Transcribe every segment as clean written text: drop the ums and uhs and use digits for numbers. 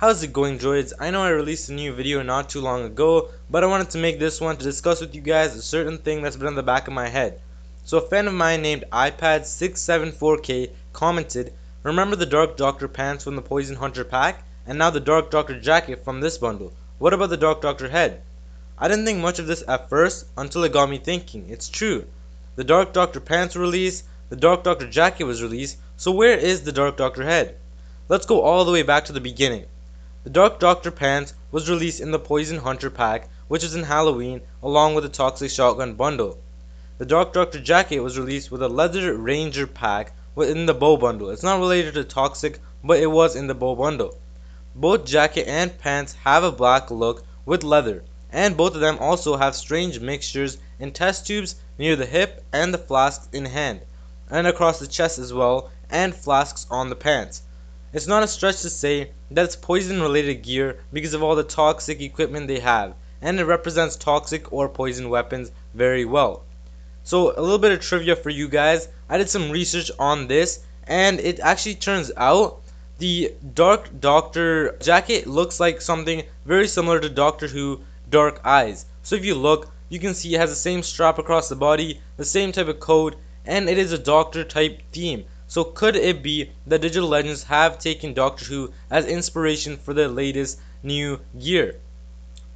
How's it going, droids? I know I released a new video not too long ago, but I wanted to make this one to discuss with you guys a certain thing that's been on the back of my head. So a fan of mine named iPad674K commented, "Remember the Dark Doctor pants from the Poison Hunter pack? And now the Dark Doctor jacket from this bundle. What about the Dark Doctor head?" I didn't think much of this at first until it got me thinking. It's true. The Dark Doctor pants were released, the Dark Doctor jacket was released, so where is the Dark Doctor head? Let's go all the way back to the beginning. The Dark Doctor pants was released in the Poison Hunter pack, which was in Halloween, along with the Toxic Shotgun bundle. The Dark Doctor jacket was released with a Leather Ranger pack within the Bow bundle. It's not related to Toxic, but it was in the Bow bundle. Both jacket and pants have a black look with leather, and both of them also have strange mixtures in test tubes near the hip and the flasks in hand, and across the chest as well, and flasks on the pants. It's not a stretch to say that it's poison related gear because of all the toxic equipment they have, and it represents toxic or poison weapons very well. So a little bit of trivia for you guys. I did some research on this, and it actually turns out the Dark Doctor jacket looks like something very similar to Doctor Who Dark Eyes. So if you look, you can see it has the same strap across the body, the same type of code, and it is a Doctor type theme. So could it be that Digital Legends have taken Doctor Who as inspiration for their latest new gear?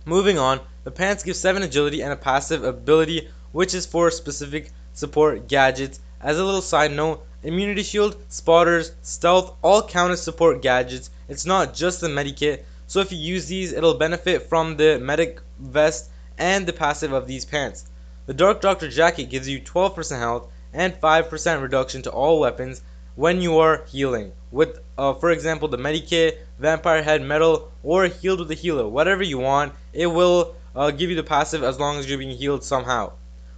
Moving on, the pants give 7 agility and a passive ability which is for specific support gadgets. As a little side note, immunity shield, spotters, stealth all count as support gadgets. It's not just the medikit, so if you use these it'll benefit from the medic vest and the passive of these pants. The Dark Doctor jacket gives you 12% health and 5% reduction to all weapons when you are healing with for example the medikit, vampire head metal, or healed with a healer. Whatever you want, it will give you the passive as long as you're being healed somehow.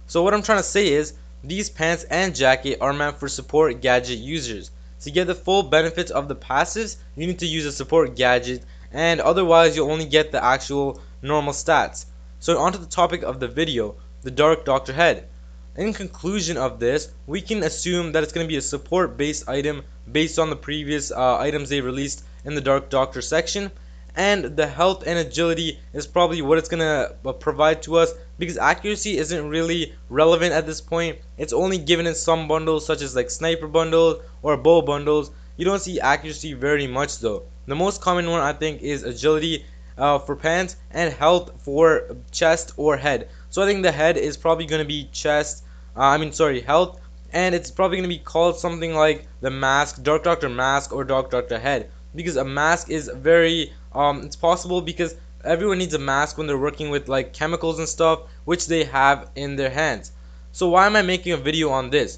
So what I'm trying to say is these pants and jacket are meant for support gadget users. To get the full benefits of the passives, you need to use a support gadget, and otherwise you'll only get the actual normal stats. So onto the topic of the video, the Dark Doctor head. In conclusion of this, we can assume that it's going to be a support based item based on the previous items they released in the Dark Doctor section, and the health and agility is probably what it's going to provide to us because accuracy isn't really relevant at this point. It's only given in some bundles such as like sniper bundles or bow bundles. You don't see accuracy very much though. The most common one I think is agility for pants and health for chest or head. So I think the head is probably going to be chest, health, and it's probably going to be called something like the mask, Dark Doctor mask, or Dark Doctor head, because a mask is very it's possible because everyone needs a mask when they're working with like chemicals and stuff which they have in their hands. So why am I making a video on this?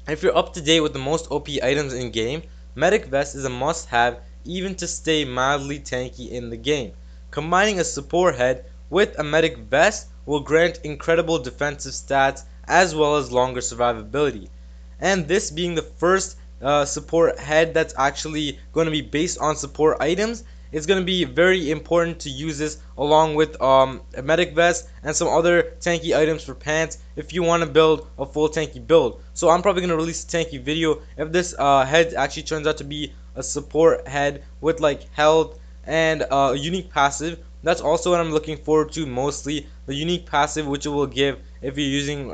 If you're up to date with the most OP items in game, medic vest is a must have even to stay mildly tanky in the game. Combining a support head with a medic vest will grant incredible defensive stats as well as longer survivability. And this being the first support head that's actually going to be based on support items, it's going to be very important to use this along with a medic vest and some other tanky items for pants if you want to build a full tanky build. So I'm probably going to release a tanky video if this head actually turns out to be a support head with like health and a unique passive. That's also what I'm looking forward to mostly, the unique passive which it will give if you're using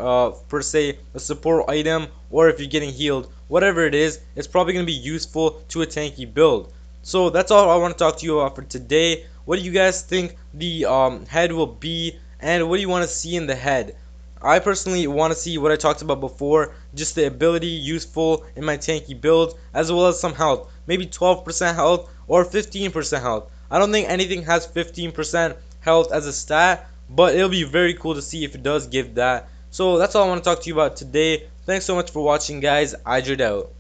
per se a support item or if you're getting healed. Whatever it is, it's probably going to be useful to a tanky build. So that's all I want to talk to you about for today. What do you guys think the head will be, and what do you want to see in the head? I personally want to see what I talked about before, just the ability useful in my tanky build, as well as some health, maybe 12% health or 15% health. I don't think anything has 15% health as a stat, but it'll be very cool to see if it does give that. So that's all I want to talk to you about today. Thanks so much for watching, guys. I out.